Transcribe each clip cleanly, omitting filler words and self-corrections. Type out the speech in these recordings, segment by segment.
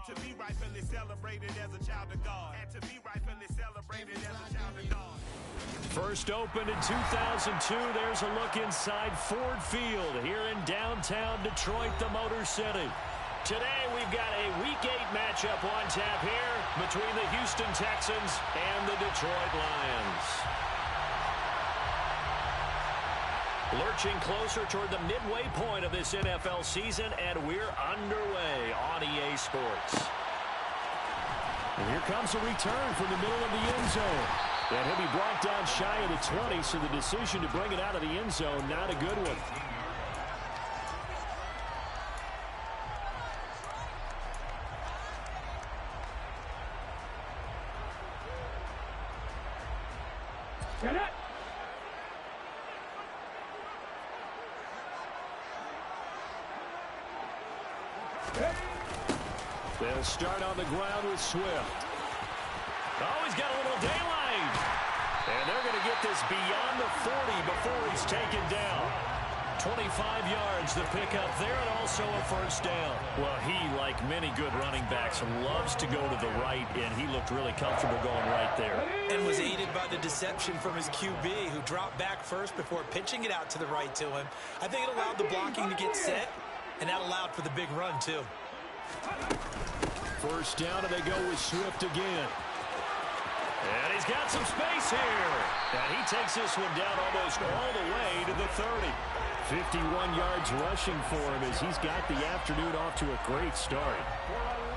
to be rightfully celebrated as a child of God. And to be rightfully celebrated as a child of God. First opened in 2002. There's a look inside Ford Field here in downtown Detroit, the Motor City. Today we've got a Week 8 matchup on tap here between the Houston Texans and the Detroit Lions. Lurching closer toward the midway point of this NFL season, and we're underway on EA Sports. And here comes a return from the middle of the end zone. And he'll be brought down shy of the 20, so the decision to bring it out of the end zone, not a good one. Get it! They'll start on the ground with Swift. Oh, he's got a little daylight. And they're going to get this beyond the 40 before he's taken down. 25 yards the pickup there, and also a first down. Well, he, like many good running backs, loves to go to the right, and he looked really comfortable going right there. And was aided by the deception from his QB, who dropped back first before pitching it out to the right to him. I think it allowed the blocking to get set, and that allowed for the big run, too. First down, and they go with Swift again. And he's got some space here. And he takes this one down almost all the way to the 30. 51 yards rushing for him as he's got the afternoon off to a great start.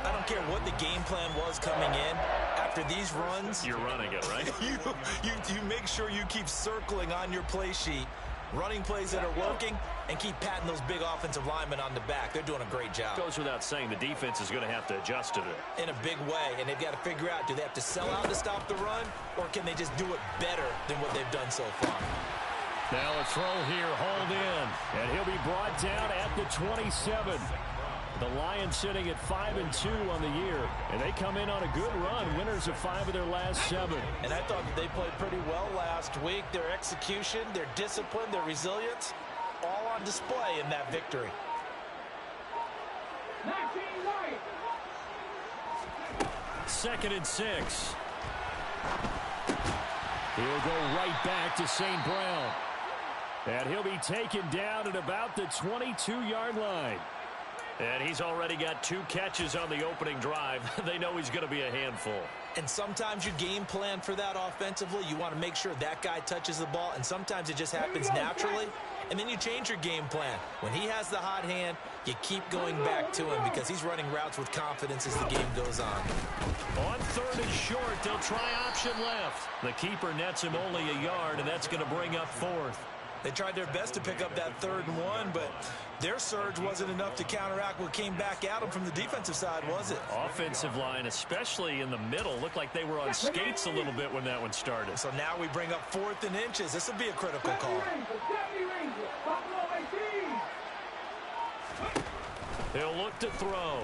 I don't care what the game plan was coming in. After these runs, you're running it, right? you make sure you keep circling on your play sheet, running plays that are working, and keep patting those big offensive linemen on the back. They're doing a great job. Goes without saying, the defense is going to have to adjust to it. In a big way, and they've got to figure out, do they have to sell out to stop the run, or can they just do it better than what they've done so far? Now a throw here, hauled in, and he'll be brought down at the 27. The Lions sitting at 5-2 on the year, and they come in on a good run, winners of 5 of their last 7. And I thought that they played pretty well last week. Their execution, their discipline, their resilience, all on display in that victory. Second and 6. He'll go right back to St. Brown. And he'll be taken down at about the 22-yard line. And he's already got 2 catches on the opening drive. They know he's going to be a handful. And sometimes you game plan for that offensively. You want to make sure that guy touches the ball, and sometimes it just happens naturally. And then you change your game plan. When he has the hot hand, you keep going back to him because he's running routes with confidence as the game goes on. On third and short, they'll try option left. The keeper nets him only a yard, and that's going to bring up 4th. They tried their best to pick up that 3rd and 1, but their surge wasn't enough to counteract what came back at them from the defensive side, was it? Offensive line, especially in the middle, looked like they were on skates a little bit when that one started. So now we bring up 4th and inches. This will be a critical call. He'll look to throw.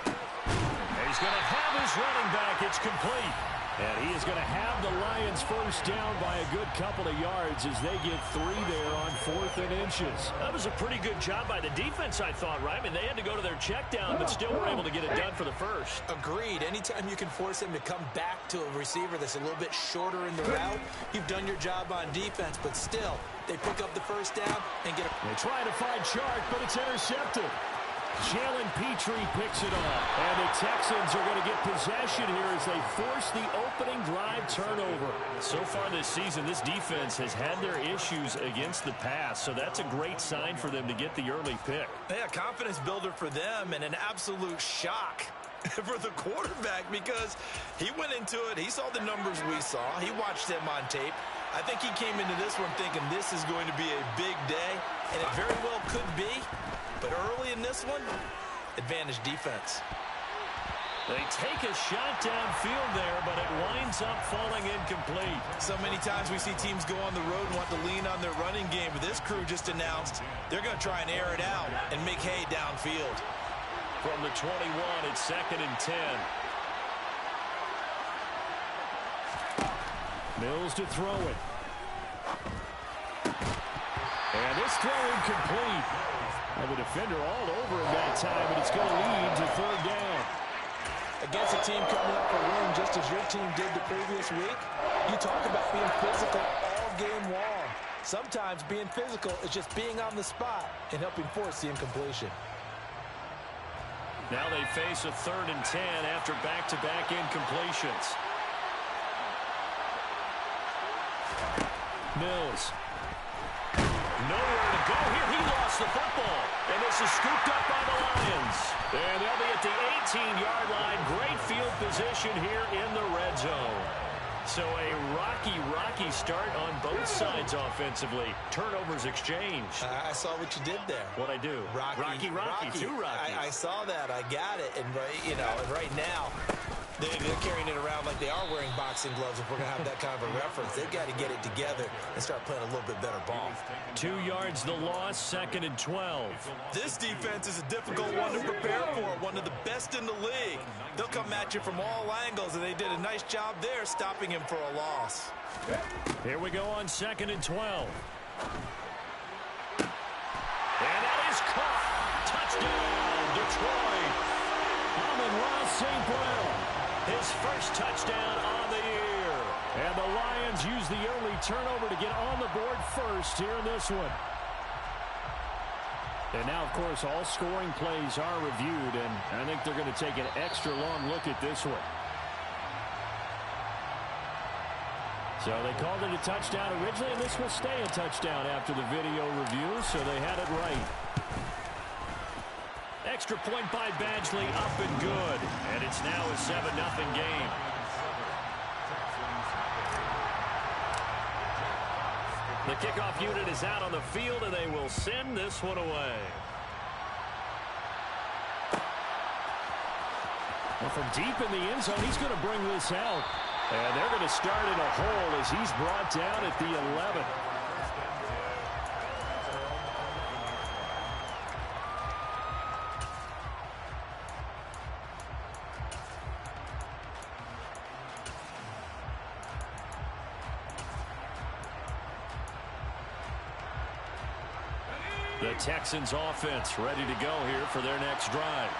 And he's going to have his running back. It's complete. And he is going to have the Lions first down by a good couple of yards as they get 3 there on 4th and inches. That was a pretty good job by the defense, I thought, right? I mean, they had to go to their check down, but still were able to get it done for the first. Agreed. Anytime you can force him to come back to a receiver that's a little bit shorter in the route, you've done your job on defense, but still, they pick up the first down and get it. They try to find Chark, but it's intercepted. Jalen Petrie picks it off. And the Texans are going to get possession here as they force the opening drive turnover. So far this season, this defense has had their issues against the pass, so that's a great sign for them to get the early pick. Yeah, confidence builder for them and an absolute shock for the quarterback because he went into it. He saw the numbers we saw. He watched them on tape. I think he came into this one thinking this is going to be a big day, and it very well could be. But early in this one, advantage defense. They take a shot downfield there, but it winds up falling incomplete. So many times we see teams go on the road and want to lean on their running game, but this crew just announced they're going to try and air it out and make hay downfield. From the 21, it's 2nd and 10. Mills to throw it. And this throw incomplete. And the defender all over him that time, and it's going to lead to 3rd down. team coming up a win just as your team did the previous week. You talk about being physical all game long. Sometimes being physical is just being on the spot and helping force the incompletion. Now they face a 3rd and 10 after back-to-back incompletions. Mills. Nowhere to go here. He lost the football. And this is scooped up by the Lions. And they'll be at the 18-yard line. Great field position here in the red zone. So a rocky start on both sides offensively. Turnovers exchanged. I saw what you did there. What'd I do? Rocky. Too rocky. I saw that. I got it. And, and right now, they're carrying it around like they are wearing boxing gloves if we're going to have that kind of a reference. They've got to get it together and start playing a little bit better ball. 2 yards the loss, 2nd and 12. This defense is a difficult one to prepare for, one of the best in the league. They'll come at you from all angles, and they did a nice job there stopping him for a loss. Here we go on 2nd and 12. And that is caught. Touchdown, Detroit. Amon-Ra St. Brown. His first touchdown on the year. And the Lions use the early turnover to get on the board first here in this one. And now, of course, all scoring plays are reviewed, and I think they're going to take an extra long look at this one. So they called it a touchdown originally, and this will stay a touchdown after the video review, so they had it right. Extra point by Badgley, up and good. And it's now a 7-0 game. The kickoff unit is out on the field, and they will send this one away. Well, from deep in the end zone, he's going to bring this out. And they're going to start in a hole as he's brought down at the 11. The Texans offense ready to go here for their next drive.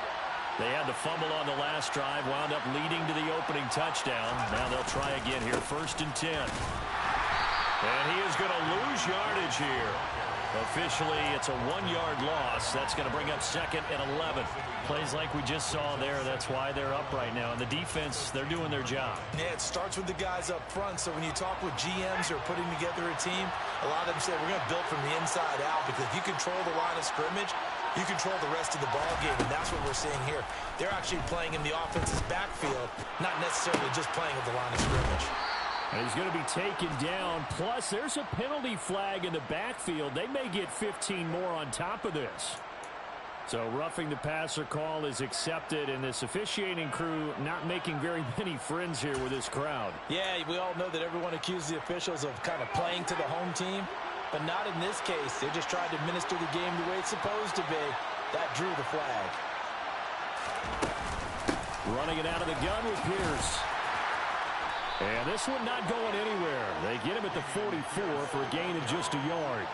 They had the fumble on the last drive, wound up leading to the opening touchdown. Now they'll try again here, 1st and 10. And he is going to lose yardage here. Officially, it's a 1-yard loss. That's going to bring up 2nd and 11. Plays like we just saw there. That's why they're up right now. And the defense, they're doing their job. Yeah, it starts with the guys up front. So when you talk with GMs who are putting together a team, a lot of them say we're going to build from the inside out, because if you control the line of scrimmage, you control the rest of the ball game, and that's what we're seeing here. They're actually playing in the offense's backfield, not necessarily just playing at the line of scrimmage. And he's going to be taken down. Plus, there's a penalty flag in the backfield. They may get 15 more on top of this. So roughing the passer call is accepted, and this officiating crew not making very many friends here with this crowd. Yeah, we all know that everyone accuses the officials of kind of playing to the home team, but not in this case. They just tried to administer the game the way it's supposed to be. That drew the flag. Running it out of the gun with Pierce. And this one not going anywhere. They get him at the 44 for a gain of just a yard.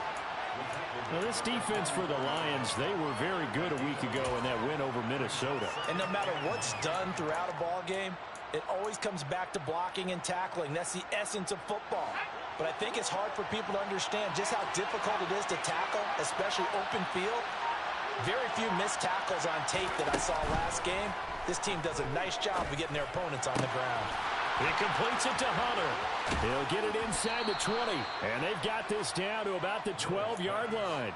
Now, this defense for the Lions, they were very good a week ago in that win over Minnesota. And no matter what's done throughout a ball game, it always comes back to blocking and tackling. That's the essence of football. But I think it's hard for people to understand just how difficult it is to tackle, especially open field. Very few missed tackles on tape that I saw last game. This team does a nice job of getting their opponents on the ground. He completes it to Hunter. He'll get it inside the 20. And they've got this down to about the 12-yard line.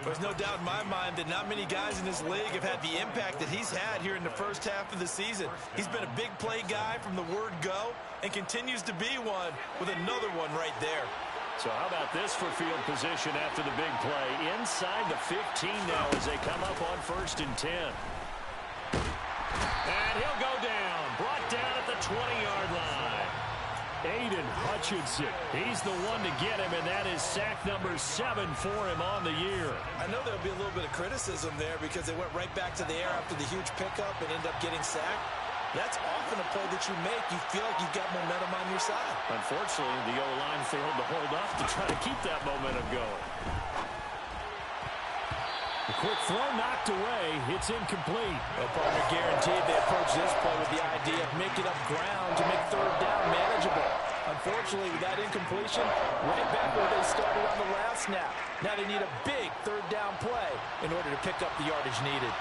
There's no doubt in my mind that not many guys in this league have had the impact that he's had here in the first half of the season. He's been a big play guy from the word go and continues to be one with another one right there. So how about this for field position after the big play? Inside the 15 now as they come up on 1st and 10. And he'll go down. Brought down at the 20-yard line. Aiden Hutchinson. He's the one to get him, and that is sack number 7 for him on the year. I know there'll be a little bit of criticism there because they went right back to the air after the huge pickup and ended up getting sacked. That's often a play that you make. You feel like you've got momentum on your side. Unfortunately, the O-line failed to hold up to try to keep that momentum going. The quick throw knocked away. It's incomplete. Well, partner, guaranteed they approach this play with the idea of making up ground to make third down manageable. Unfortunately, with that incompletion, right back where they started on the last snap. Now they need a big third down play in order to pick up the yardage needed.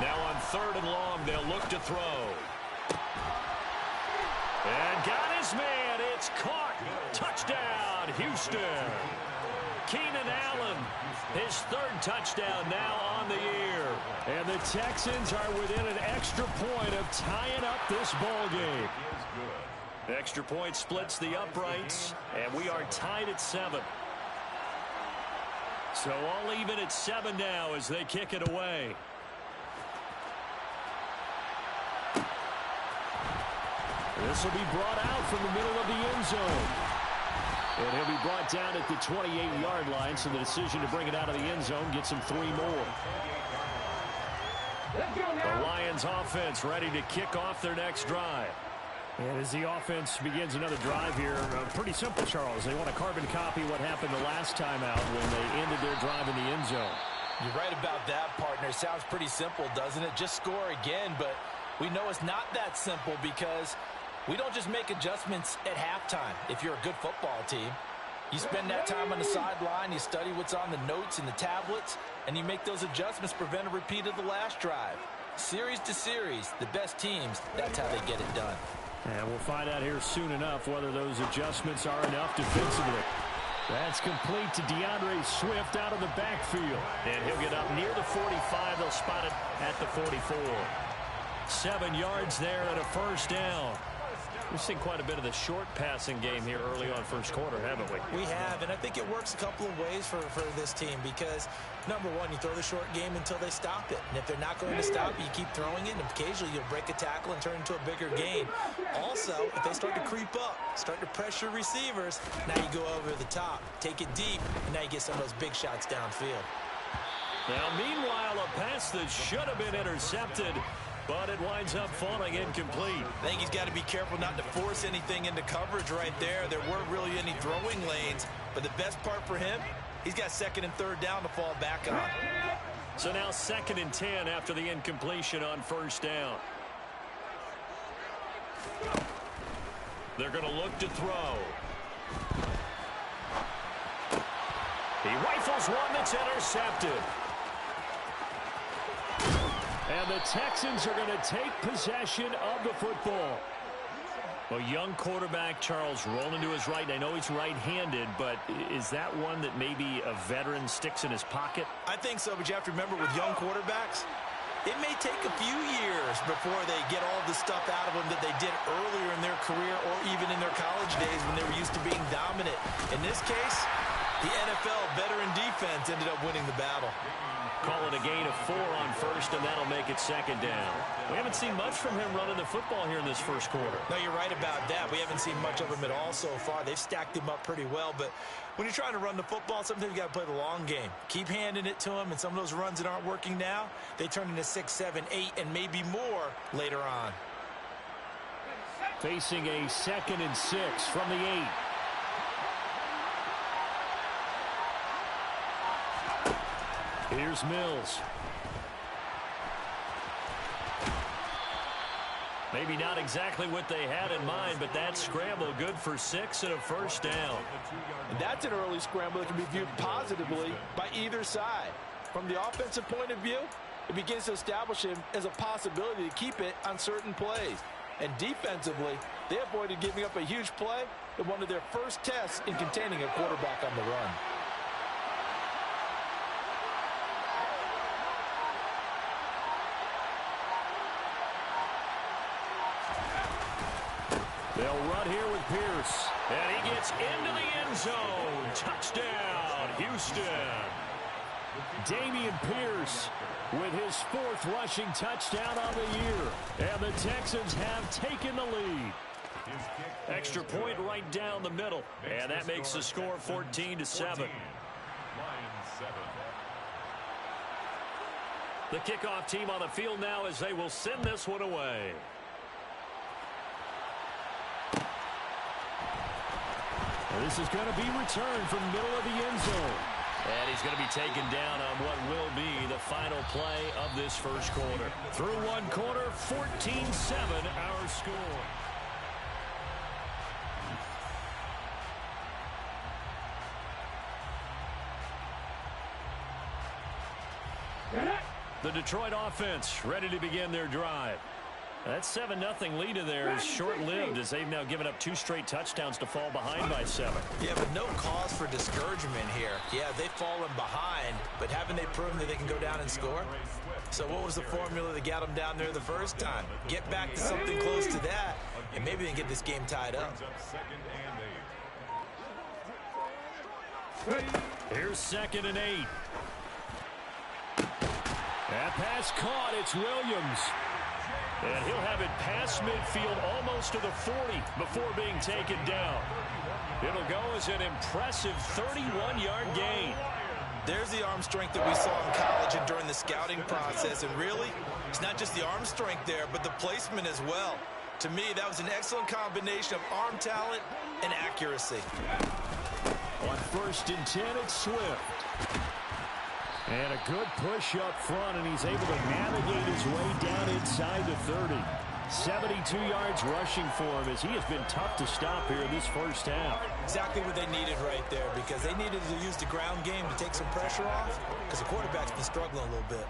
Now on 3rd and long, they'll look to throw. And got his man. It's caught. Touchdown, Houston. Keenan Allen, his 3rd touchdown now on the year. And the Texans are within an extra point of tying up this ball game. Extra point splits the uprights, and we are tied at 7. So all even at 7 now as they kick it away. This will be brought out from the middle of the end zone. And he'll be brought down at the 28-yard line, so the decision to bring it out of the end zone gets him 3 more. The Lions offense ready to kick off their next drive. And as the offense begins another drive here, pretty simple, Charles. They want to carbon copy what happened the last time out when they ended their drive in the end zone. You're right about that, partner. Sounds pretty simple, doesn't it? Just score again, but we know it's not that simple because we don't just make adjustments at halftime if you're a good football team. You spend that time on the sideline, you study what's on the notes and the tablets, and you make those adjustments to prevent a repeat of the last drive. Series to series, the best teams, that's how they get it done. And we'll find out here soon enough whether those adjustments are enough defensively. That's complete to DeAndre Swift out of the backfield. And he'll get up near the 45. They'll spot it at the 44. 7 yards there and a first down. We've seen quite a bit of the short passing game here early on first quarter, haven't we? We have, and I think it works a couple of ways for this team because, number one, you throw the short game until they stop it. And if they're not going to stop it, you keep throwing it, and occasionally you'll break a tackle and turn into a bigger gain. Also, if they start to creep up, start to pressure receivers, now you go over the top, take it deep, and now you get some of those big shots downfield. Now, meanwhile, a pass that should have been intercepted, but it winds up falling incomplete. I think he's got to be careful not to force anything into coverage right there. There weren't really any throwing lanes, but the best part for him, he's got 2nd and 3rd down to fall back on. So now 2nd and 10 after the incompletion on first down. They're going to look to throw. He rifles one that's intercepted. And the Texans are going to take possession of the football. A young quarterback, Charles, rolling to his right. I know he's right-handed, but is that one that maybe a veteran sticks in his pocket? I think so, but you have to remember with young quarterbacks, it may take a few years before they get all the stuff out of them that they did earlier in their career or even in their college days when they were used to being dominant. In this case, the NFL veteran defense ended up winning the battle. Call it a gain of 4 on first, and that'll make it 2nd down. We haven't seen much from him running the football here in this first quarter. No, you're right about that. We haven't seen much of him at all so far. They've stacked him up pretty well, but when you're trying to run the football, sometimes you got to play the long game. Keep handing it to him, and some of those runs that aren't working now, they turn into 6, 7, 8, and maybe more later on. Facing a 2nd and 6 from the 8. Here's Mills. Maybe not exactly what they had in mind, but that scramble good for 6 and a first down. And that's an early scramble that can be viewed positively by either side. From the offensive point of view, it begins to establish him as a possibility to keep it on certain plays. And defensively, they avoided giving up a huge play in one of their first tests in containing a quarterback on the run. They'll run here with Pierce. And he gets into the end zone. Touchdown, Houston. Dameon Pierce with his 4th rushing touchdown on the year. And the Texans have taken the lead. Extra point right down the middle. And that makes the score 14-7. The kickoff team on the field now as they will send this one away. This is going to be returned from the middle of the end zone. And he's going to be taken down on what will be the final play of this first quarter. Through one quarter, 14-7 our score. The Detroit offense ready to begin their drive. That 7-0 lead of theirs is short-lived as they've now given up 2 straight touchdowns to fall behind by 7. Yeah, but no cause for discouragement here. Yeah, they've fallen behind, but haven't they proven that they can go down and score? So what was the formula that got them down there the first time? Get back to something close to that, and maybe they can get this game tied up. Here's 2nd and 8. That pass caught. It's Williams. And he'll have it past midfield almost to the 40 before being taken down. It'll go as an impressive 31-yard gain. There's the arm strength that we saw in college and during the scouting process. And really, it's not just the arm strength there, but the placement as well. To me, that was an excellent combination of arm talent and accuracy. On 1st and 10, it's Swift. And a good push up front, and he's able to navigate his way down inside the 30. 72 yards rushing for him as he has been tough to stop here in this first half. Exactly what they needed right there, because they needed to use the ground game to take some pressure off, because the quarterback's been struggling a little bit.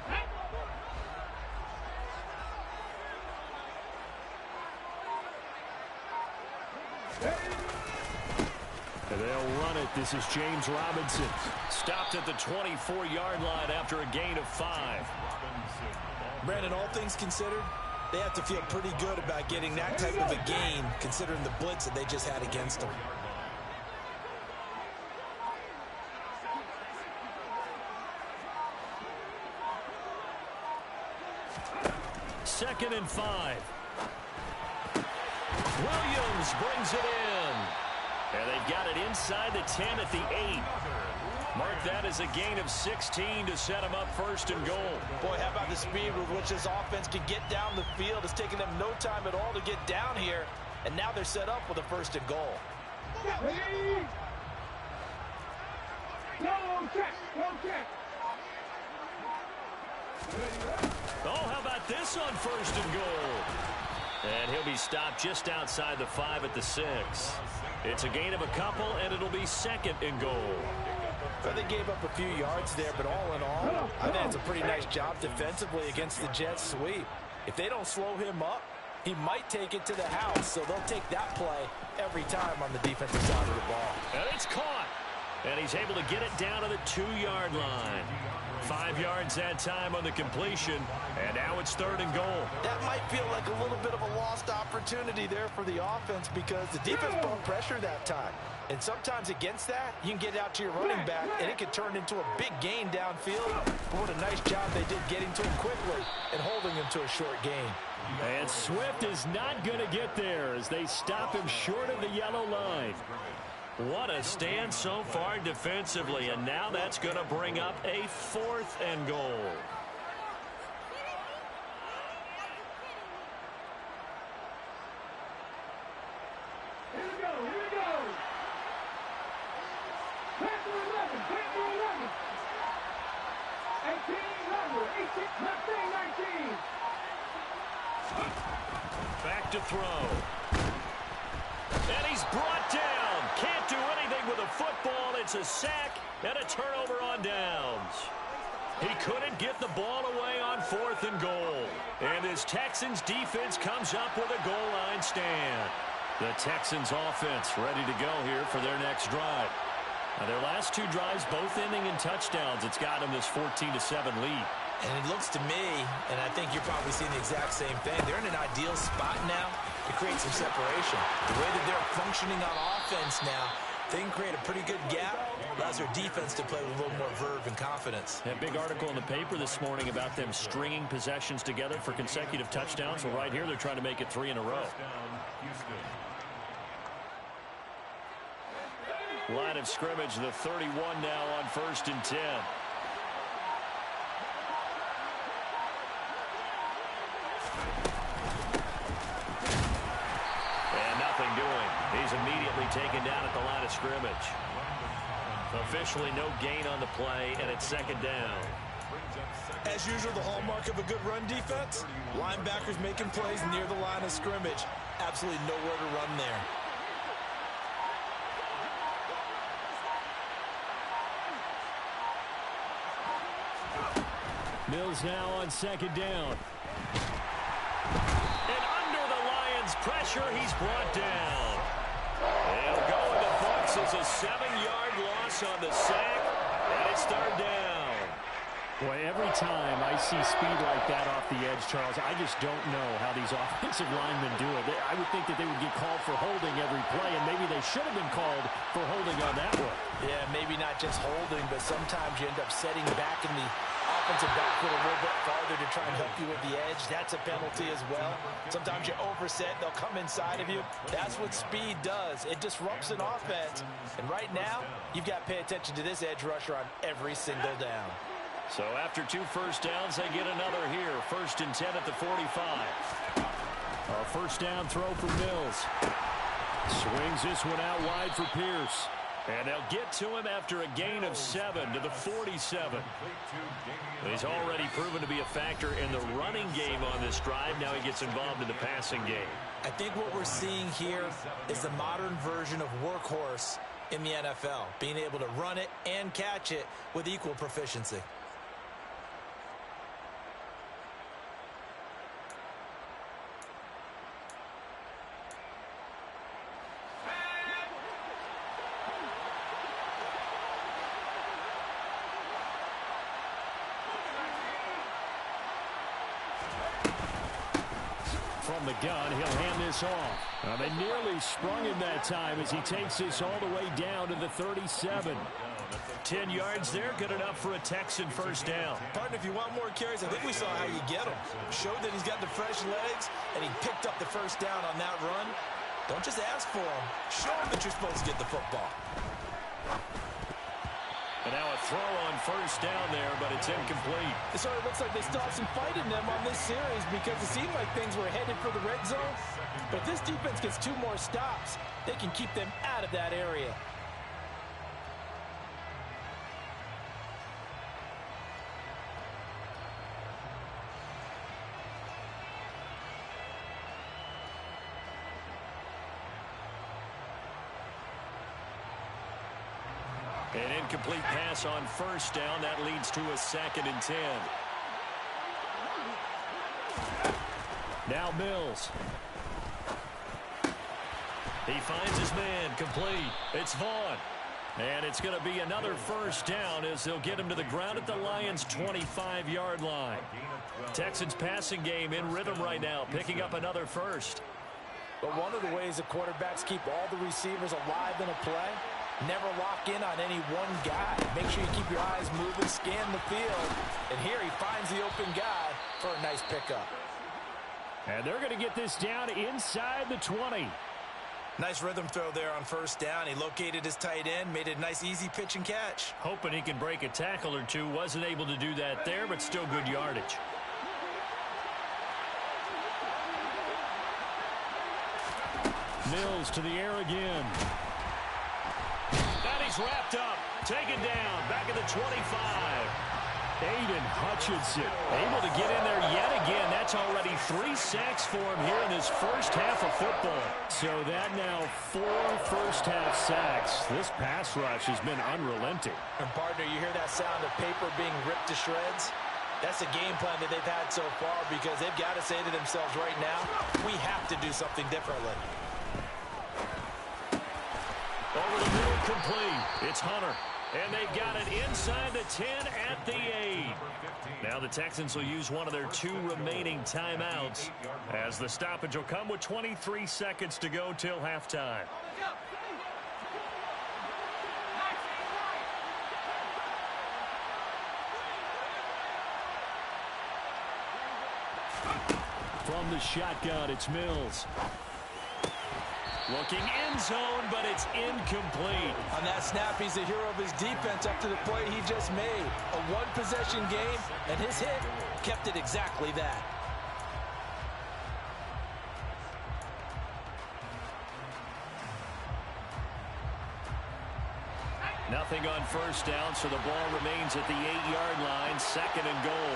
They'll run it. This is James Robinson. Stopped at the 24-yard line after a gain of 5. Brandon, all things considered, they have to feel pretty good about getting that type of a gain, considering the blitz that they just had against them. Second and 5. Williams brings it in. And they've got it inside the 10 at the 8. Mark that as a gain of 16 to set them up 1st and goal. Boy, how about the speed with which this offense can get down the field? It's taken them no time at all to get down here. And now they're set up with a 1st and goal. Oh, how about this on 1st and goal? And he'll be stopped just outside the 5 at the 6. It's a gain of a couple, and it'll be 2nd and goal. Well, they gave up a few yards there, but all in all, I think it's a pretty nice job defensively against the Jets sweep. If they don't slow him up, he might take it to the house, so they'll take that play every time on the defensive side of the ball. And it's caught. And he's able to get it down to the 2-yard line. 5 yards that time on the completion, and now it's 3rd and goal. That might feel like a little bit of a lost opportunity there for the offense because the defense brought pressure that time. And sometimes against that, you can get out to your running back, and it could turn into a big gain downfield. But what a nice job they did getting to him quickly and holding him to a short gain. And Swift is not going to get there as they stop him short of the yellow line. What a stand so far defensively, and now that's going to bring up a 4th and goal. Here we go. Pass to 11, 18, number 18, 19. Back to throw. And he's brought down. Can't do anything with a football. It's a sack and a turnover on downs. He couldn't get the ball away on 4th and goal. And this Texans defense comes up with a goal line stand. The Texans offense ready to go here for their next drive. Now, their last 2 drives both ending in touchdowns. It's got them this 14-7 lead. And it looks to me, and I think you're probably seeing the exact same thing, they're in an ideal spot now to create some separation. The way that they're functioning on offense now, they can create a pretty good gap. Allows their defense to play with a little more verve and confidence. That big article in the paper this morning about them stringing possessions together for consecutive touchdowns. Well, right here, they're trying to make it 3 in a row. Line of scrimmage, the 31 now on 1st and 10. And nothing doing. He's immediately taken down at the line of scrimmage. Officially no gain on the play, and it's second down. As usual, the hallmark of a good run defense, linebackers making plays near the line of scrimmage. Absolutely nowhere to run there. Mills now on second down. And under the Lions' pressure, he's brought down. He'll go in the books as a 7-yard loss on the sack, and it's third down. Boy, every time I see speed like that off the edge, Charles, I just don't know how these offensive linemen do it. I would think that they would get called for holding every play, and maybe they should have been called for holding on that one. Yeah, maybe not just holding, but sometimes you end up setting back in the offensive backfield a little bit farther to try and help you with the edge. That's a penalty as well. Sometimes you overset, they'll come inside of you. That's what speed does. It disrupts an offense. And right now, you've got to pay attention to this edge rusher on every single down. So after 2 first downs, they get another here. 1st and 10 at the 45. A first down throw for Mills. Swings this one out wide for Pierce. And they'll get to him after a gain of 7 to the 47. He's already proven to be a factor in the running game on this drive. Now he gets involved in the passing game. I think what we're seeing here is the modern version of workhorse in the NFL, being able to run it and catch it with equal proficiency. From the gun, he'll hand this off. They nearly sprung him that time as he takes this all the way down to the 37. 10 yards there, good enough for a Texan first down. Partner, if you want more carries, I think we saw how you get him. Showed that he's got the fresh legs, and he picked up the first down on that run. Don't just ask for him. Show him that you're supposed to get the football. And now a throw on first down there, but it's incomplete. It sort of looks like they still have some fight in them on this series because it seemed like things were headed for the red zone. But if this defense gets 2 more stops, they can keep them out of that area. An incomplete pass on first down. That leads to a 2nd and 10. Now Mills. He finds his man. Complete. It's Vaughn. And it's going to be another first down as they'll get him to the ground at the Lions' 25-yard line. Texans passing game in rhythm right now, picking up another first. But one of the ways the quarterbacks keep all the receivers alive in a play, never lock in on any one guy. Make sure you keep your eyes moving, scan the field. And here he finds the open guy for a nice pickup. And they're going to get this down inside the 20. Nice rhythm throw there on first down. He located his tight end, made a nice easy pitch and catch. Hoping he can break a tackle or two. Wasn't able to do that there, but still good yardage. Mills to the air again. And he's wrapped up. Taken down. Back at the 25. Aiden Hutchinson able to get in there yet again. That's already 3 sacks for him here in this first half of football. So that now 4 first-half sacks. This pass rush has been unrelenting. And partner, you hear that sound of paper being ripped to shreds? That's the game plan that they've had so far because they've got to say to themselves right now, we have to do something differently. Over the middle, complete. It's Hunter. And they've got it inside the 10 at the 8. Now the Texans will use one of their 2 remaining timeouts as the stoppage will come with 23 seconds to go till halftime. From the shotgun, it's Mills. Looking end zone, but it's incomplete. On that snap, he's the hero of his defense up to the play he just made. A one-possession game, and his hit kept it exactly that. Nothing on first down, so the ball remains at the 8-yard line. 2nd and goal.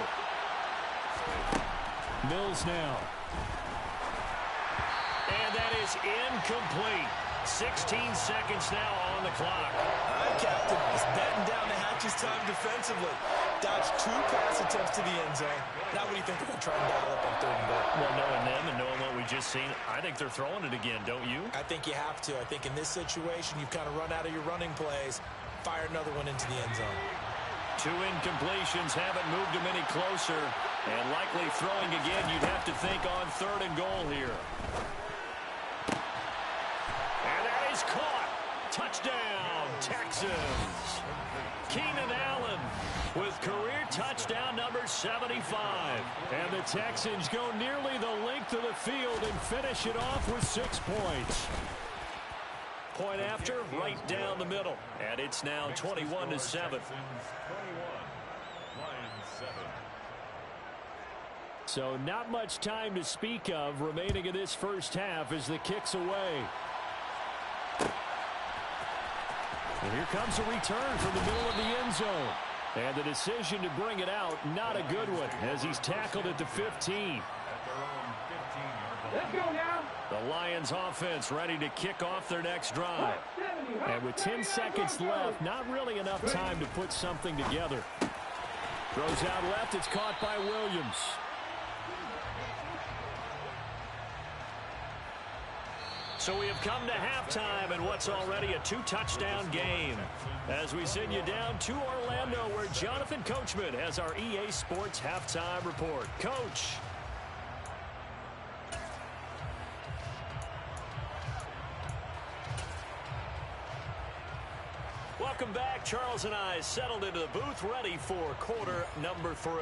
Mills now. And that is incomplete. 16 seconds now on the clock. All right, Captain. It's batting down the hatches time defensively. Dodged 2 pass attempts to the end zone. Now what do you think they're going to try and dial up on 3rd and goal? Well, knowing them and knowing what we just seen, I think they're throwing it again, don't you? I think you have to. I think in this situation, you've kind of run out of your running plays. Fire another one into the end zone. 2 incompletions haven't moved him any closer. And likely throwing again, you'd have to think on 3rd and goal here. And that is caught. Touchdown, Texans. Keenan Allen with career touchdown number 75. And the Texans go nearly the length of the field and finish it off with 6 points. Point after, right down the middle. And it's now 21-7. So not much time to speak of remaining in this first half as the kick's away. And here comes a return from the middle of the end zone. And the decision to bring it out, not a good one, as he's tackled at the 15. Let's go now. The Lions offense ready to kick off their next drive. And with 10 seconds left, not really enough time to put something together. Throws out left, it's caught by Williams. So we have come to halftime in what's already a 2-touchdown game. As we send you down to Orlando, where Jonathan Coachman has our EA Sports halftime report. Coach. Welcome back. Charles and I settled into the booth, ready for quarter number 3.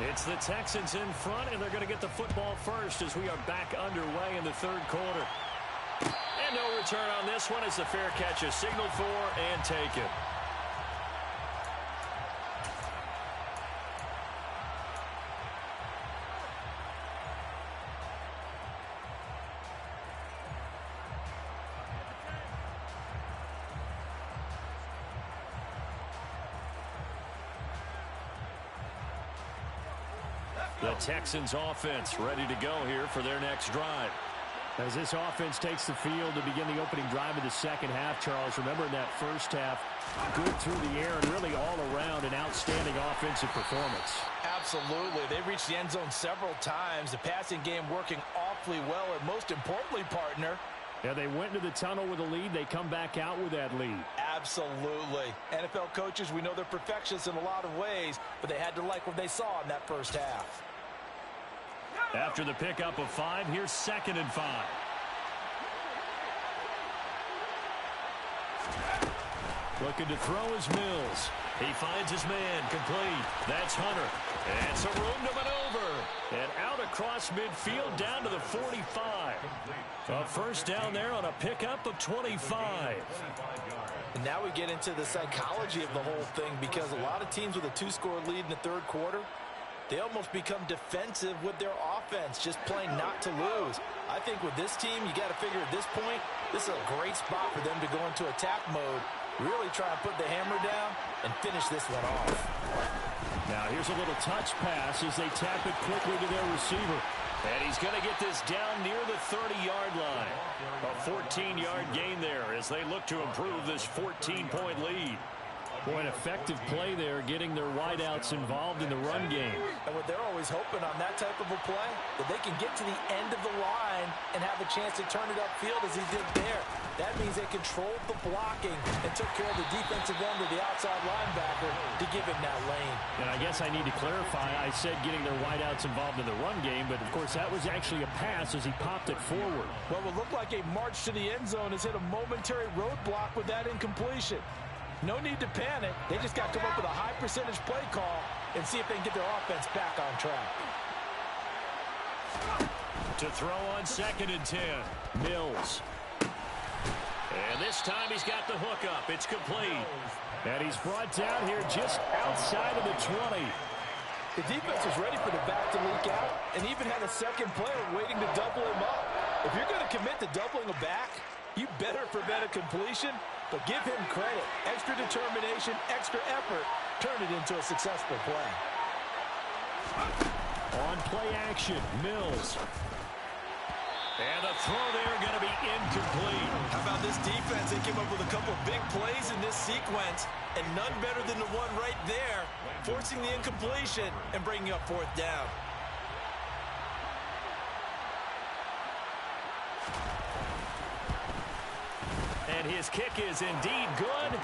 It's the Texans in front, and they're going to get the football first as we are back underway in the 3rd quarter. And no return on this one as the fair catch is signaled for and taken. The Texans offense ready to go here for their next drive. As this offense takes the field to begin the opening drive of the second half, Charles, remember in that first half, good through the air and really all around an outstanding offensive performance. Absolutely. They reached the end zone several times. The passing game working awfully well, and most importantly, partner, yeah, they went into the tunnel with a lead. They come back out with that lead. Absolutely. NFL coaches, we know they're perfectionists in a lot of ways, but they had to like what they saw in that first half. After the pickup of 5, here's 2nd and 5. Looking to throw is Mills. He finds his man complete. That's Hunter. And some room to maneuver. And out across midfield down to the 45. A first down there on a pickup of 25. And now we get into the psychology of the whole thing, because a lot of teams with a 2-score lead in the 3rd quarter, they almost become defensive with their offense, just playing not to lose. I think with this team, you got to figure at this point, this is a great spot for them to go into attack mode, really try and put the hammer down and finish this one off. Now here's a little touch pass as they tap it quickly to their receiver. And he's going to get this down near the 30-yard line. A 14-yard gain there as they look to improve this 14-point lead. Boy, an effective play there, getting their wideouts involved in the run game. And what they're always hoping on that type of a play, that they can get to the end of the line and have a chance to turn it upfield as he did there. That means they controlled the blocking and took care of the defensive end of the outside linebacker to give him that lane. And I guess I need to clarify, I said getting their wideouts involved in the run game, but of course that was actually a pass as he popped it forward. Well, it looked like a march to the end zone has hit a momentary roadblock with that incompletion. No need to panic. They just got to come up with a high percentage play call and see if they can get their offense back on track. To throw on 2nd and 10, Mills. And this time he's got the hook up. It's complete. And he's brought down here just outside of the 20. The defense was ready for the back to leak out and even had a second player waiting to double him up. If you're going to commit to doubling a back, you better prevent a completion, but give him credit. Extra determination, extra effort, turn it into a successful play. On play action, Mills. And the throw there going to be incomplete. How about this defense? They came up with a couple big plays in this sequence, and none better than the one right there, forcing the incompletion and bringing up fourth down. And his kick is indeed good.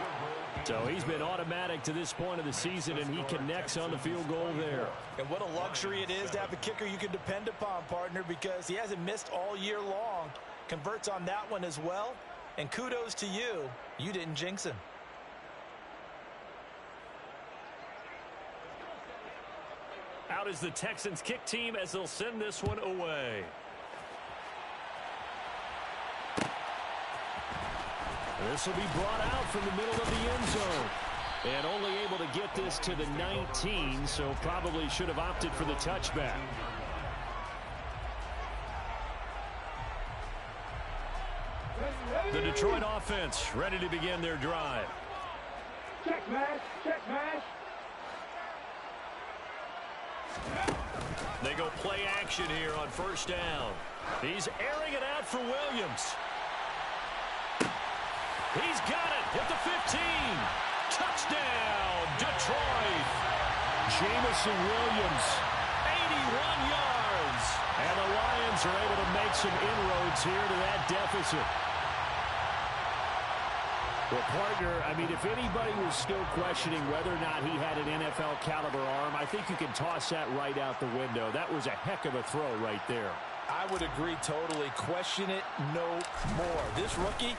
So he's been automatic to this point of the season, and he connects on the field goal there. And what a luxury it is to have a kicker you can depend upon, partner, because he hasn't missed all year long. Converts on that one as well. And kudos to you. You didn't jinx him. Out is the Texans kick team as they'll send this one away. This will be brought out from the middle of the end zone. And only able to get this to the 19, so probably should have opted for the touchback. The Detroit offense ready to begin their drive. Check match, check match. They go play action here on first down. He's airing it out for Williams. He's got it at the 15. Touchdown, Detroit. Jamison Williams, 81 yards. And the Lions are able to make some inroads here to that deficit. Well, partner, I mean, if anybody was still questioning whether or not he had an NFL caliber arm, I think you can toss that right out the window. That was a heck of a throw right there. I would agree totally. Question it no more. This rookie,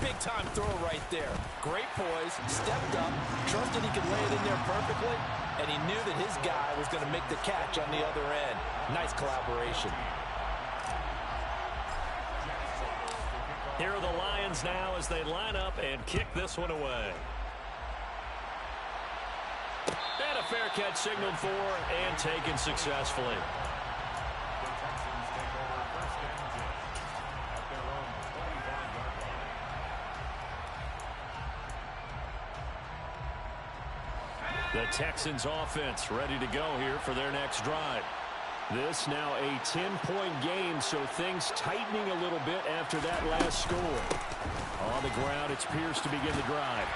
big-time throw right there. Great poise, stepped up, trusted he could lay it in there perfectly, and he knew that his guy was going to make the catch on the other end. Nice collaboration. Here are the Lions now as they line up and kick this one away. And a fair catch signaled for and taken successfully. The Texans offense ready to go here for their next drive. This now a 10-point game, so things tightening a little bit after that last score. On the ground, it's Pierce to begin the drive.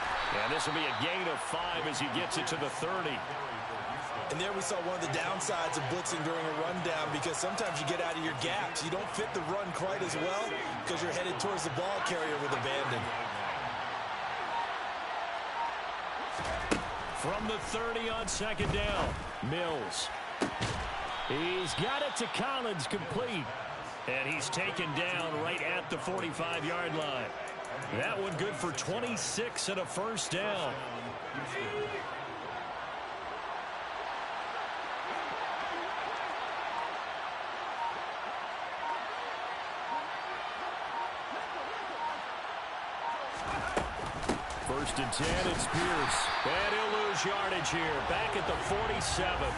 And this will be a gain of 5 as he gets it to the 30. And there we saw one of the downsides of blitzing during a rundown, because sometimes you get out of your gaps. You don't fit the run quite as well because you're headed towards the ball carrier with abandon. From the 30 on second down, Mills. He's got it to Collins, complete. And he's taken down right at the 45-yard line. That one good for 26 and a first down. First and 10, it's Pierce. And he'll lose yardage here, back at the 47.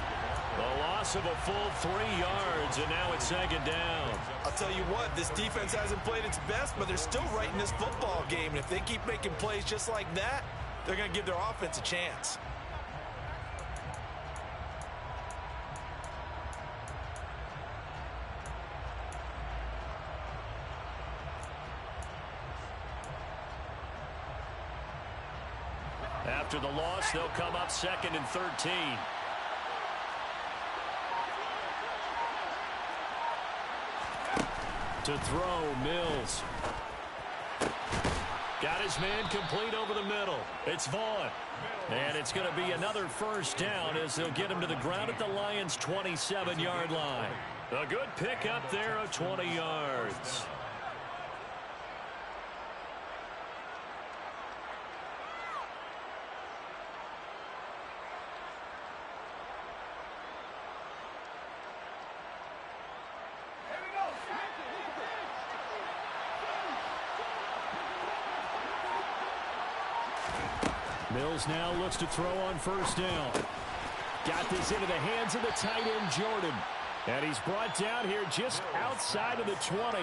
The loss of a full 3 yards, and now it's second down. I'll tell you what, this defense hasn't played its best, but they're still right in this football game. And if they keep making plays just like that, they're going to give their offense a chance. After the loss, they'll come up second and 13. To throw, Mills. Got his man complete over the middle. It's Vaughn. And it's going to be another first down as they'll get him to the ground at the Lions' 27-yard line. A good pickup there of 20 yards. Mills now looks to throw on first down. Got this into the hands of the tight end, Jordan. And he's brought down here just outside of the 20.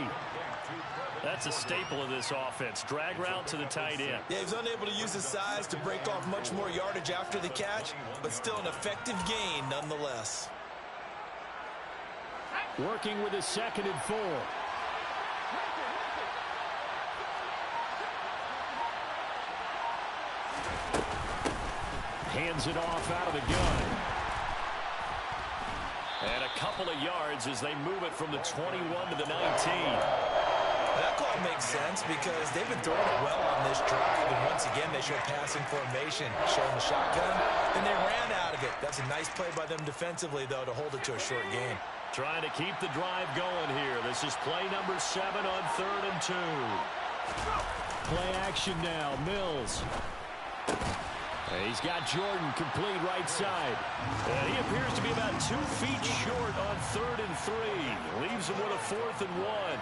That's a staple of this offense. Drag route to the tight end. Yeah, he's unable to use his size to break off much more yardage after the catch, but still an effective gain nonetheless. Working with a 2nd and 4. Hands it off out of the gun. And a couple of yards as they move it from the 21 to the 19. That call makes sense because they've been throwing it well on this drive, and once again they show passing formation, showing the shotgun, then they ran out of it. That's a nice play by them defensively, though, to hold it to a short game. Trying to keep the drive going here. This is play number 7 on 3rd and 2. Play action now. Mills. He's got Jordan complete right side. And he appears to be about 2 feet short on 3rd and 3. Leaves him with a 4th and 1.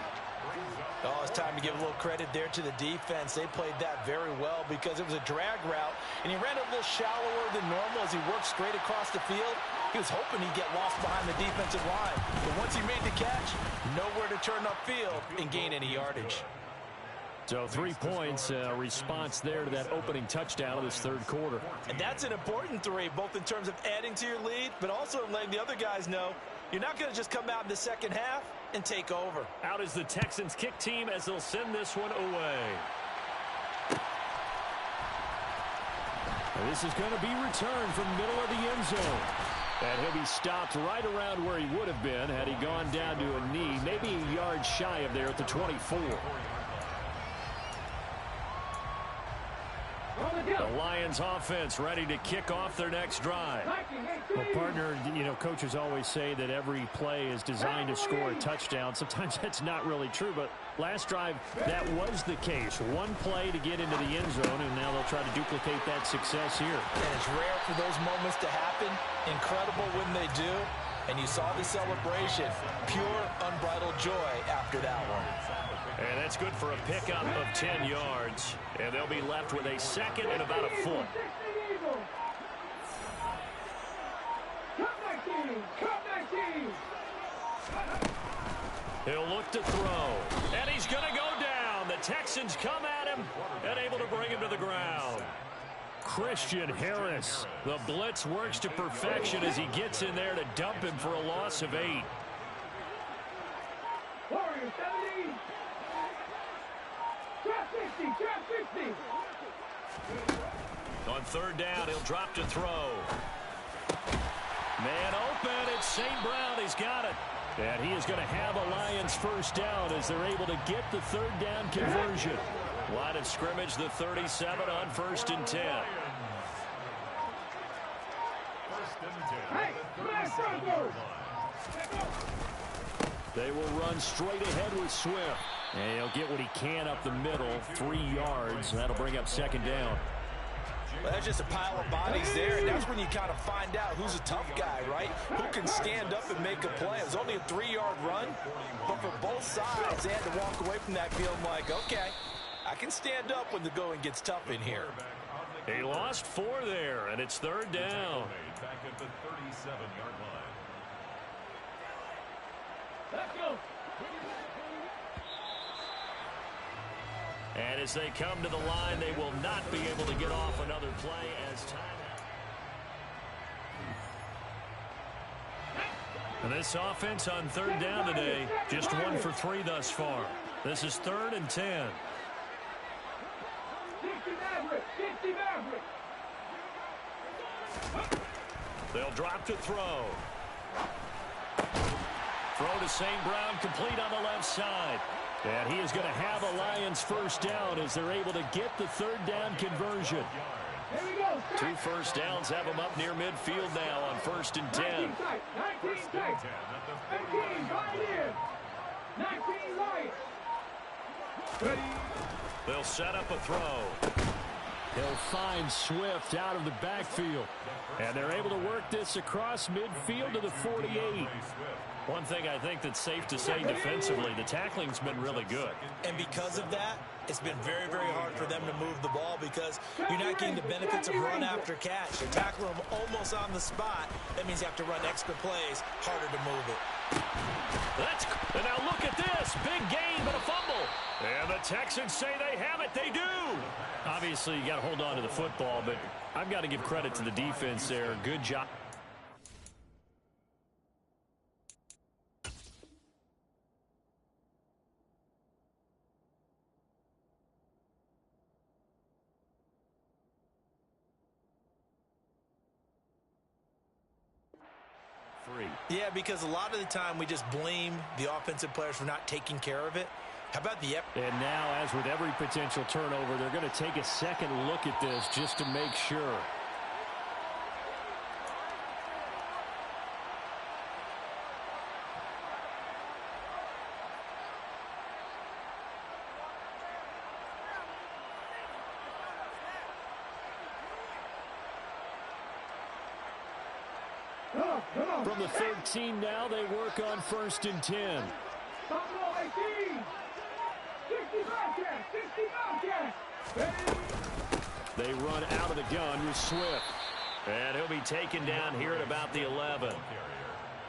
Oh, it's time to give a little credit there to the defense. They played that very well because it was a drag route, and he ran a little shallower than normal as he worked straight across the field. He was hoping he'd get lost behind the defensive line. But once he made the catch, nowhere to turn upfield and gain any yardage. So 3 points, response there to that opening touchdown of this 3rd quarter. And that's an important 3, both in terms of adding to your lead, but also in letting the other guys know you're not going to just come out in the second half and take over. Out is the Texans kick team as they'll send this one away. This is going to be returned from middle of the end zone. And he'll be stopped right around where he would have been had he gone down to a knee, maybe a yard shy of there at the 24. The Lions offense ready to kick off their next drive. Well, partner, you know, coaches always say that every play is designed to score a touchdown. Sometimes that's not really true, but last drive, that was the case. 1 play to get into the end zone, and now they'll try to duplicate that success here. And it's rare for those moments to happen. Incredible when they do. And you saw the celebration. Pure, unbridled joy after that one. And that's good for a pickup of 10 yards. And they'll be left with a 2nd and about a foot. He'll look to throw. And he's going to go down. The Texans come at him and able to bring him to the ground. Christian Harris. The blitz works to perfection as he gets in there to dump him for a loss of 8. Warriors 70. Trap 60. Trap 60. On 3rd down, he'll drop to throw. Man open. It's St. Brown. He's got it. And he is going to have a Lions first down as they're able to get the 3rd down conversion. Line of scrimmage, the 37 on 1st and 10. Hey, smash front goal. They will run straight ahead with Swift. And he'll get what he can up the middle, 3 yards. That'll bring up 2nd down. Well, that's just a pile of bodies there, and that's when you kind of find out who's a tough guy, right? Who can stand up and make a play. It was only a 3-yard run, but for both sides, they had to walk away from that field like, okay, I can stand up when the going gets tough in here. He lost 4 there, and it's 3rd down. Back at the 37-yard line. Let's go. And as they come to the line, they will not be able to get off another play as time. And this offense on 3rd down today, just 1 for 3 thus far. This is 3rd and 10. 60 Maverick. 60 Maverick. They'll drop to throw. Throw to St. Brown, complete on the left side. And he is going to have a Lions first down as they're able to get the 3rd down conversion. Here we go. 2 first downs have him up near midfield now on 1st and 10. 19 tight. 19 tight. 18 right in. 19 Lions. Ready. They'll set up a throw. He'll find Swift out of the backfield. And they're able to work this across midfield to the 48. One thing I think that's safe to say defensively, the tackling's been really good. And because of that, it's been very, very hard for them to move the ball because you're not getting the benefits of run after catch. You're tackling them almost on the spot. That means you have to run extra plays, harder to move it. And now look at this. Big gain, but a fumble. And the Texans say they have it. They do. Obviously, you got to hold on to the football, but I've got to give credit to the defense there. Good job. Yeah, because a lot of the time we just blame the offensive players for not taking care of it. How about the... And now, as with every potential turnover, they're going to take a second look at this just to make sure. From the 13 now, they work on 1st and 10. They run out of the gun with Swift. And he'll be taken down here at about the 11.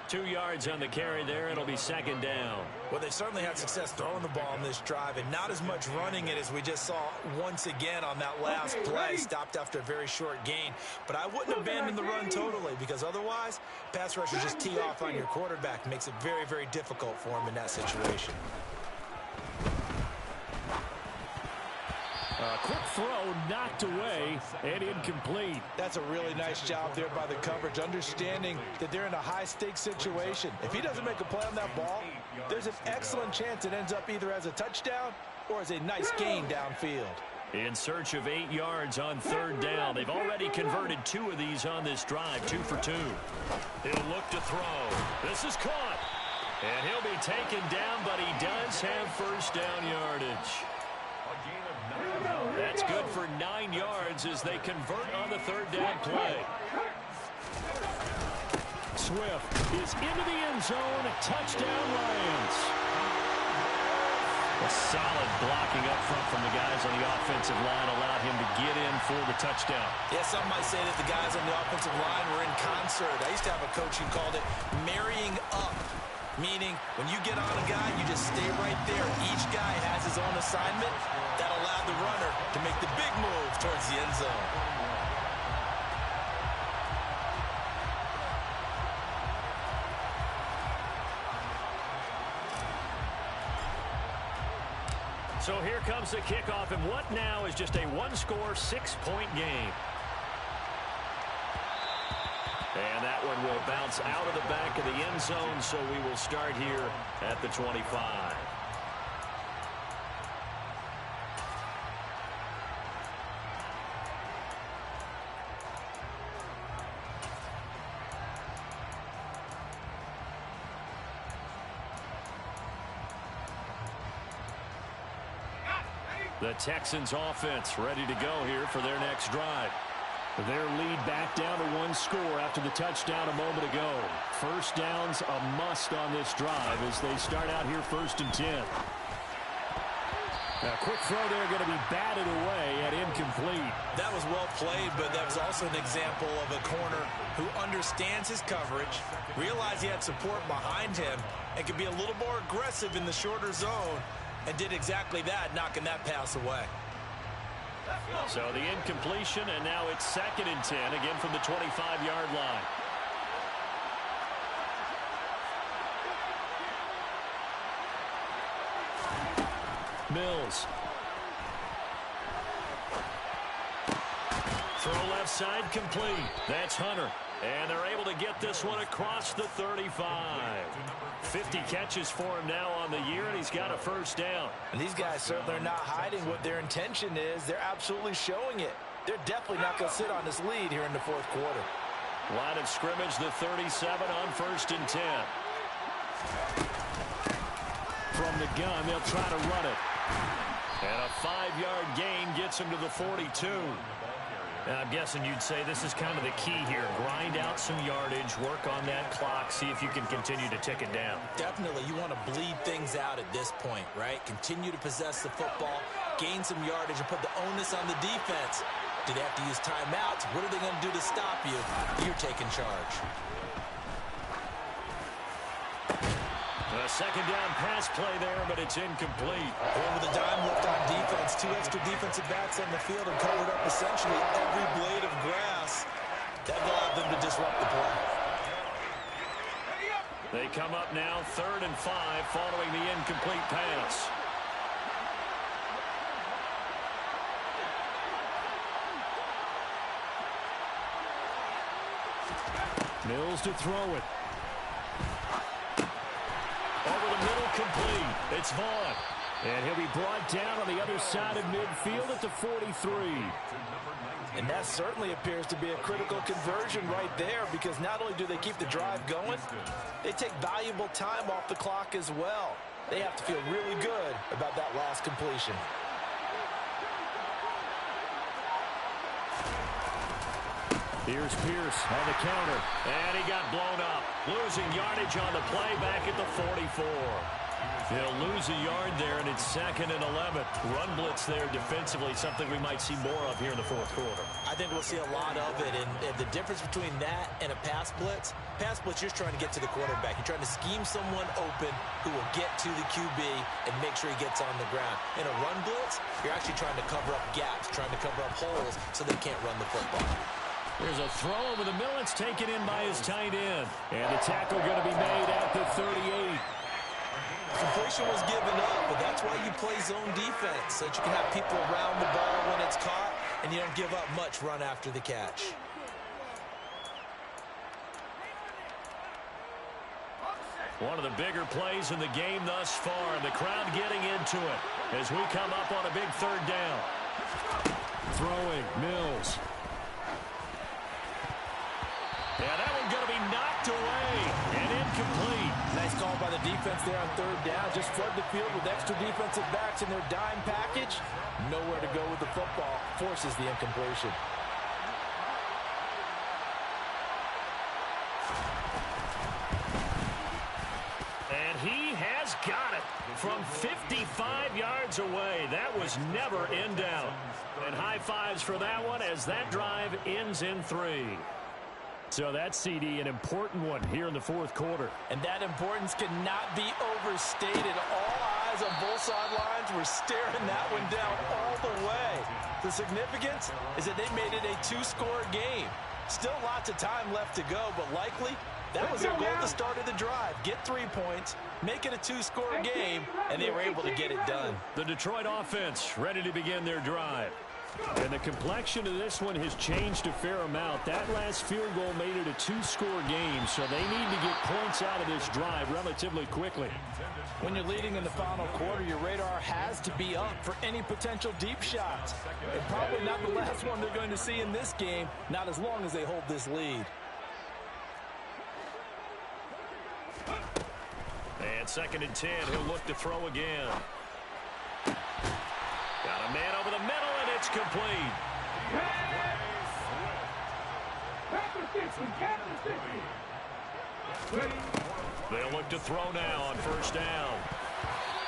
2 yards on the carry there. It'll be 2nd down. Well, they certainly had success throwing the ball on this drive and not as much running it as we just saw once again on that last play. Stopped after a very short gain. But I wouldn't abandon the run totally because otherwise, pass rushers just tee off on your quarterback. Makes it very, very difficult for him in that situation. Quick throw knocked away and incomplete. That's a really nice job there by the coverage, understanding that they're in a high-stakes situation. If he doesn't make a play on that ball, there's an excellent chance it ends up either as a touchdown or as a nice gain downfield. In search of 8 yards on 3rd down. They've already converted 2 of these on this drive, 2 for 2. He'll look to throw. This is caught. And he'll be taken down, but he does have 1st down yardage. That's good for 9 yards as they convert on the 3rd down play. Swift is into the end zone. Touchdown, Lions. A solid blocking up front from the guys on the offensive line allowed him to get in for the touchdown. Yeah, some might say that the guys on the offensive line were in concert. I used to have a coach who called it marrying up. Meaning, when you get on a guy, you just stay right there. Each guy has his own assignment. That allowed the runner to make the big move towards the end zone. So here comes the kickoff, and what now is just a one-score, 6-point game. And that one will bounce out of the back of the end zone, so we will start here at the 25. The Texans offense ready to go here for their next drive. Their lead back down to 1 score after the touchdown a moment ago. 1st down's a must on this drive as they start out here 1st and 10. A quick throw there going to be batted away and incomplete. That was well played, but that was also an example of a corner who understands his coverage, realized he had support behind him, and could be a little more aggressive in the shorter zone, and did exactly that, knocking that pass away. So the incompletion, and now it's 2nd and 10, again from the 25-yard line. Mills. Throw left side complete. That's Hunter. And they're able to get this one across the 35. 50 catches for him now on the year, and he's got a 1st down. And these guys certainly are not hiding what their intention is. They're absolutely showing it. They're definitely not going to sit on this lead here in the 4th quarter. Line of scrimmage, the 37 on 1st and 10. From the gun, they'll try to run it. And a 5-yard gain gets him to the 42. Now, I'm guessing you'd say this is kind of the key here. Grind out some yardage, work on that clock, see if you can continue to tick it down. Definitely. You want to bleed things out at this point, right? Continue to possess the football, gain some yardage, and put the onus on the defense. Do they have to use timeouts? What are they going to do to stop you? You're taking charge. A second down pass play there, but it's incomplete. With a dime left on defense, 2 extra defensive backs on the field and covered up essentially every blade of grass. That allowed them to disrupt the play. They come up now 3rd and 5 following the incomplete pass. Mills to throw it. Over the middle, complete. It's Vaughn. And he'll be brought down on the other side of midfield at the 43. And that certainly appears to be a critical conversion right there, because not only do they keep the drive going, they take valuable time off the clock as well. They have to feel really good about that last completion. Here's Pierce on the counter, and he got blown up. Losing yardage on the play back at the 44. They'll lose a yard there, and it's 2nd and 11. Run blitz there defensively, something we might see more of here in the 4th quarter. I think we'll see a lot of it, and the difference between that and a pass blitz, you're trying to get to the quarterback. You're trying to scheme someone open who will get to the QB and make sure he gets on the ground. In a run blitz, you're actually trying to cover up gaps, trying to cover up holes so they can't run the football. There's a throw over the middle. It's taken in by his tight end. And the tackle going to be made at the 38. Completion was given up, but that's why you play zone defense, so that you can have people around the ball when it's caught, and you don't give up much run after the catch. One of the bigger plays in the game thus far, and the crowd getting into it as we come up on a big 3rd down. Throwing, Mills. Yeah, that one's going to be knocked away and incomplete. Nice call by the defense there on 3rd down. Just flood the field with extra defensive backs in their dime package. Nowhere to go with the football. Forces the incompletion. And he has got it from 55 yards away. That was never in doubt. And high fives for that one as that drive ends in 3. So that's, CD, an important one here in the 4th quarter. And that importance cannot be overstated. All eyes on both sidelines were staring that one down all the way. The significance is that they made it a 2-score game. Still lots of time left to go, but likely that was their goal at the start of the drive. Get 3 points, make it a 2-score game, and they were able to get it done. The Detroit offense ready to begin their drive. And the complexion of this one has changed a fair amount. That last field goal made it a 2-score game, so they need to get points out of this drive relatively quickly. When you're leading in the final quarter, your radar has to be up for any potential deep shots. And probably not the last one they're going to see in this game, not as long as they hold this lead. And 2nd and 10, he'll look to throw again. Got a man over the middle, and it's complete. They'll look to throw now on 1st down.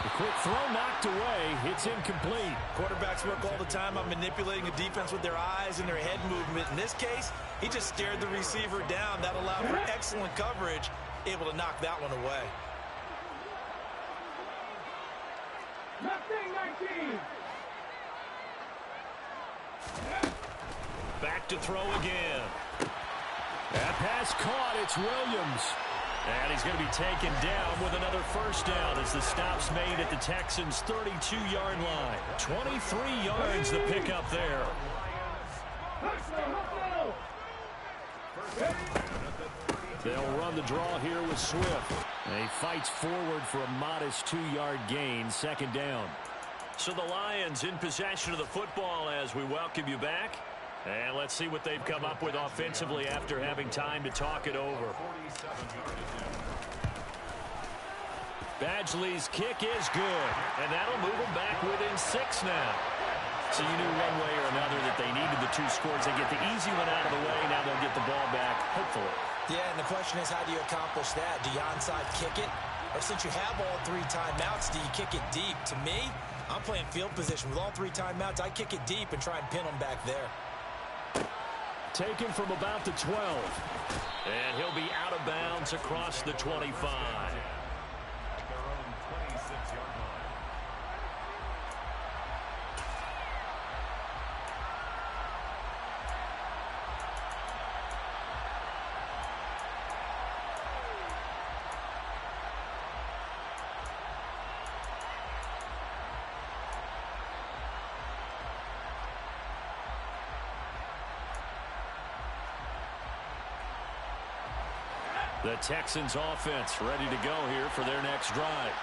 The quick throw knocked away. It's incomplete. Quarterbacks work all the time on manipulating a defense with their eyes and their head movement. In this case, he just stared the receiver down. That allowed for excellent coverage, able to knock that one away. Back to throw again. That pass caught. It's Williams. And he's going to be taken down with another 1st down as the stop's made at the Texans' 32-yard line. 23 yards the pickup there. They'll run the draw here with Swift. And he fights forward for a modest 2-yard gain, 2nd down. So the Lions in possession of the football as we welcome you back. And let's see what they've come up with offensively after having time to talk it over. Badgley's kick is good, and that'll move them back within 6 now. So you knew one way or another that they needed the 2 scores. They get the easy one out of the way. Now they'll get the ball back, hopefully. Yeah, and the question is, how do you accomplish that? Do you onside kick it? Or since you have all 3 timeouts, do you kick it deep? To me, I'm playing field position. With all 3 timeouts, I kick it deep and try and pin them back there. Taken from about the 12. And he'll be out of bounds across the 25. The Texans offense ready to go here for their next drive.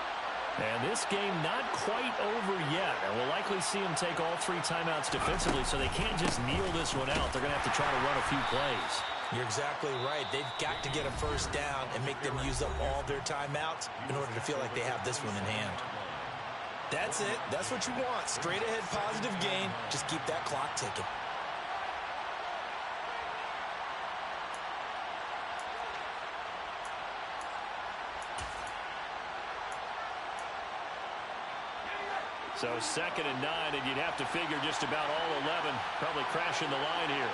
And this game not quite over yet. And we'll likely see them take all 3 timeouts defensively, so they can't just kneel this one out. They're going to have to try to run a few plays. You're exactly right. They've got to get a first down and make them use up all their timeouts in order to feel like they have this one in hand. That's it. That's what you want. Straight ahead positive gain. Just keep that clock ticking. So 2nd and 9, and you'd have to figure just about all 11 probably crashing the line here.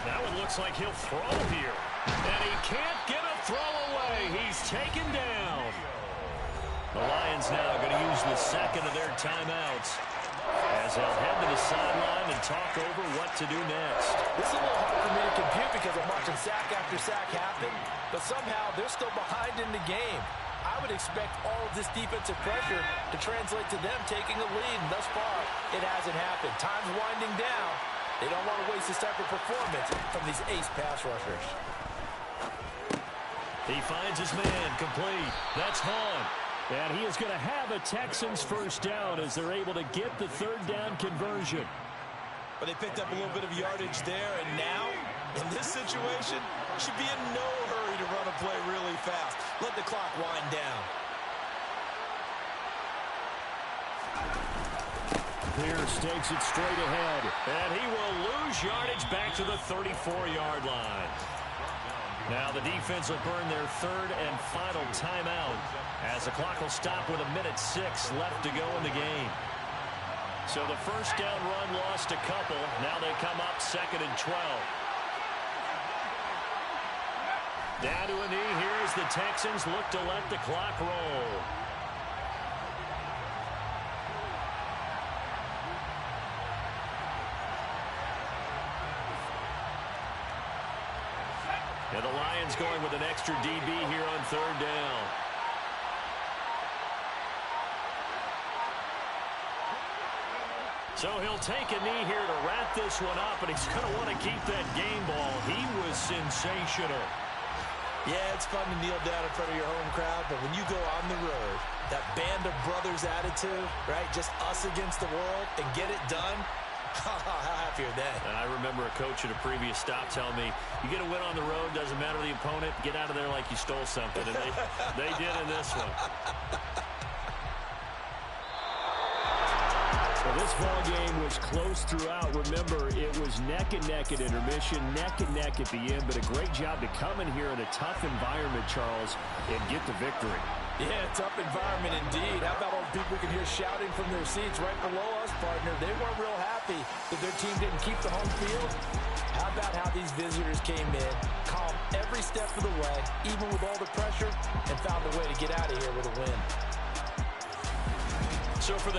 That one looks like he'll throw here. And he can't get a throw away. He's taken down. The Lions now going to use the 2nd of their timeouts as they'll head to the sideline and talk over what to do next. This is a little hard for me to compute because I'm watching sack after sack happen, but somehow they're still behind in the game. I would expect all of this defensive pressure to translate to them taking a lead, and thus far, it hasn't happened. Time's winding down. They don't want to waste this type of performance from these ace pass rushers. He finds his man complete. That's Hahn. And he is going to have a Texans first down as they're able to get the 3rd down conversion. But they picked up a little bit of yardage there, and now, in this situation, should be in no hurry to run a play really fast. Let the clock wind down. Pierce takes it straight ahead, and he will lose yardage back to the 34-yard line. Now the defense will burn their 3rd and final timeout as the clock will stop with 1:06 left to go in the game. So the first down run lost a couple. Now they come up 2nd and 12. Down to a knee here as the Texans look to let the clock roll. And the Lions going with an extra DB here on 3rd down. So he'll take a knee here to wrap this one up, and he's going to want to keep that game ball. He was sensational. Yeah, it's fun to kneel down in front of your home crowd, but when you go on the road, that band of brothers attitude, right, just us against the world, and get it done, how happy are they? And I remember a coach at a previous stop telling me, you get a win on the road, doesn't matter the opponent, get out of there like you stole something. And they did in this one. Well, this ball game was close throughout. Remember, it was neck and neck at intermission, neck and neck at the end, but a great job to come in here in a tough environment, Charles, and get the victory. Yeah, tough environment indeed. How about all the people we can hear shouting from their seats right below us, partner? They weren't real happy that their team didn't keep the home field. How about how these visitors came in, calm every step of the way, even with all the pressure, and found a way to get out of here with a win. So for the